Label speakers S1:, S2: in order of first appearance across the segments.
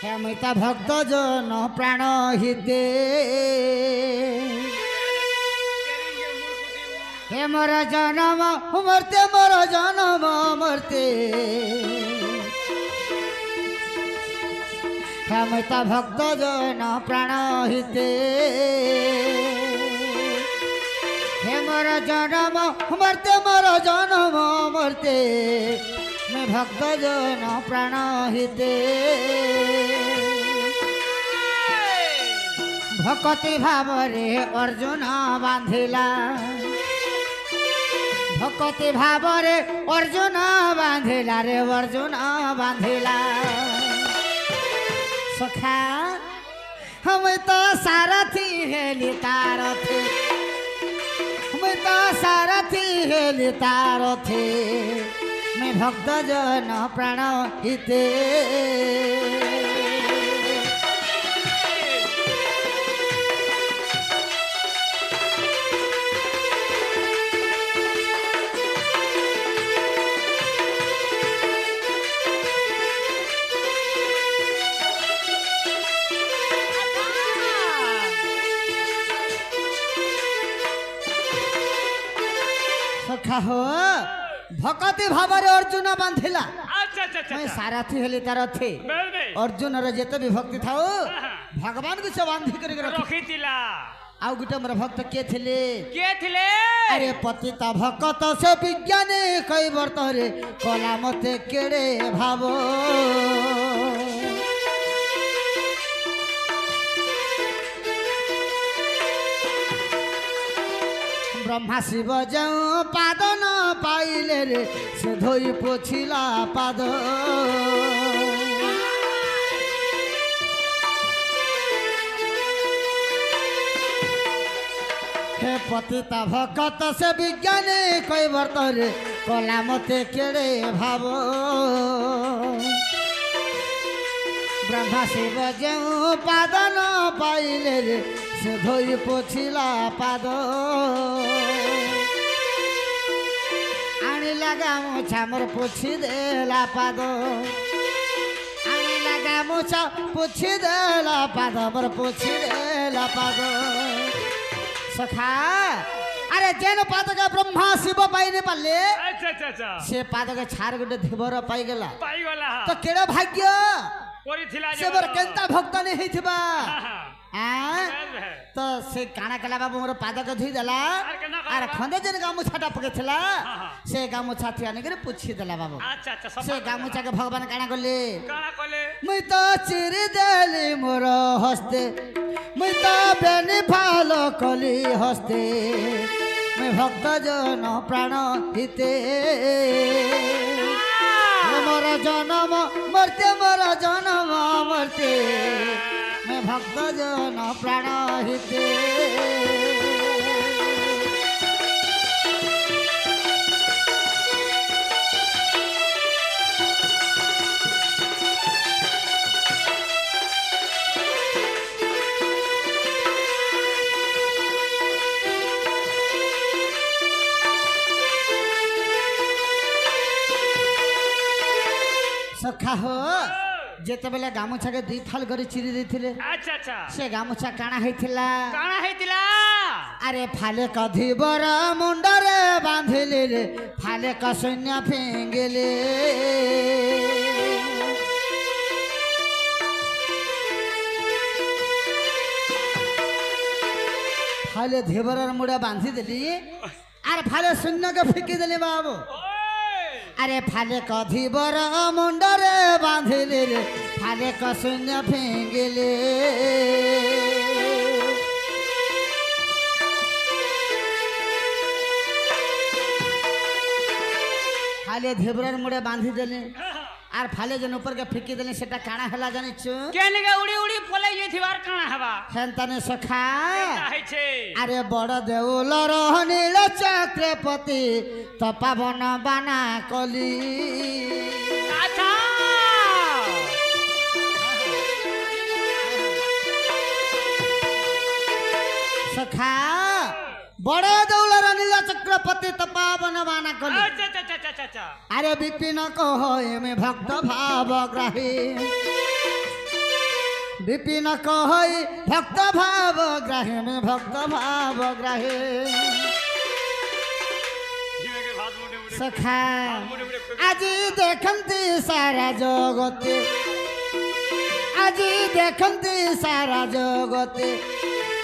S1: হেমিতা ভক্ত জন প্রাণ হিতে হে মোর জনম মরতে মোর জনম মরতে হেমিতা ভক্ত জন প্রাণ হিতে হে মোর জনম মরতে মোর জনম মরতে मैं भक्त जन प्राण हिते भक्ति भाव रे अर्जुन बांधिला भक्ति भाव रे अर्जुन बांधिला रे अर्जुन बांधिला सखा हम तो सारथी हेली तारथी हम तो सारथी हेली तारथी मैं भक्त जन प्राण हिते सखा हो भक्ति भाव अर्जुन बांधिला मैं सारथी हेली तार थे अर्जुन जेते भी भक्ति था भगवान को से बांधी कर रखिला आउ गुटे मोर भक्त के थिले अरे पतिता भक्त से विज्ञान कई वर्त रे कला मते केड़े भाव ब्रह्मा शिव जाऊँ पाद न पाइले रे से धोई पोछिला पाद हे पतिता भक्त से विज्ञान कई वर्त रे कला मते केड़े भाव ब्रह्मा शिव जाऊँ पाद न पाइले रे से धोई पोछिला पाद आनिला गामुछा मोर पोछि देला पाद आनिला गामुछा पोछि देला पाद मोर पोछि देला पाद सखा अरे जेन पाद का ब्रह्मा शिव पाइने पाले से पाद के छार गुटे धीवर पाई गला तो केड़ा भाग्य से मोर केंता भक्त ने हिथिबा तो से काना कला बाबू मोर पाद के धुई देला आर खंदे जन गामुछाटा पकेथिला से गामुछा थियाने करे पुछि देला बाबू से गामुछा के भगवान काना करले मैं तो चिरी देली मोर हस्ते मैं तो बेनी फालो कली हस्ते मैं भक्त जन प्राण हिते मोर जन्म मरते मोर जन्म मरते मैं भक्त जन प्राण हिते सखा हो जेते बेले गामुछा के दी फाल करी चिरी देथिले से गामुछा काना हेथिला अरे फाले कधीबर मुंडरे बांधिले रे फाले कसन्या फेंगेले फाले धीबर मुड़ा बांधी देली अरे फाले शून्य के फेंकी देली बाबू अरे फाले कधीबर मुंडरे बांधिले रे फाले कसन्या फेंगेले फाले धीबर मुड़े बांधी देले आर फाले जन ऊपर के फेंकी देले सेटा काना हला जानिछु
S2: केने के उड़ी उड़ी पलाई जेथिबार काना हवा
S1: हेंताने सखा
S2: है छे
S1: अरे बड़ देउल नील चक्रपति तपावन बाना कली
S2: अच्छा
S1: सखा बड़े दौलर नील चक्रपति तपावन बाना कली
S2: अच्छा
S1: अरे विपिन कहो में भक्त भाव ग्राही विपिन कहई भक्त भाव ग्राहे में भक्त भाव ग्राहे सखा आज देखती सारा जगते আজি দেখন্তি সারা জগতে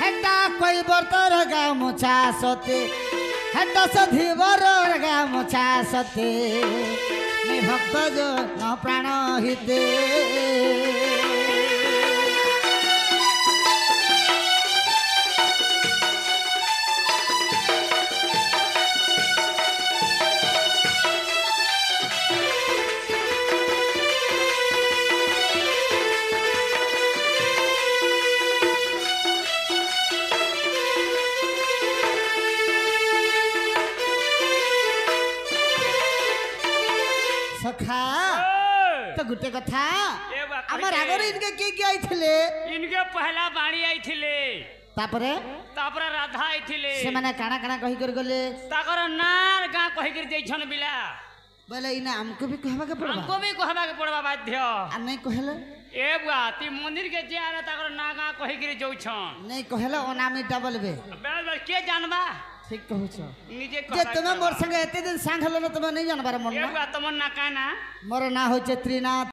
S1: হেটা কইবর্তর গামুছা সতে হেটা সধিবরর গামুছা সতে মে ভক্ত জন প্রাণ হিতে सखा तो गुटे कथा आमर आगर इनके के आइथिले
S2: इनके पहला बाणी आइथिले
S1: तापरे
S2: तापरे राधा आइथिले
S1: से माने काना काना कहि कर गले
S2: ताकर नार गा कहि कर जइछन बिला
S1: बोले इना हमको भी कहबा के पड़बा
S2: हमको भी कहबा के पड़बा बाध्य
S1: आ नहीं कहले
S2: ए बुआ ती मंदिर के जे आरे ताकर ना गा कहि कर जइछन
S1: नहीं कहले ओनामी डबल बे
S2: बेल के जानबा
S1: ठीक कहू छ
S2: निजे
S1: जे तुम मोर संगे एते दिन सांग हलो न तुम नहीं जानबार मन
S2: ए बुआ तुम ना काना
S1: मोर ना होय छै त्रिनाथ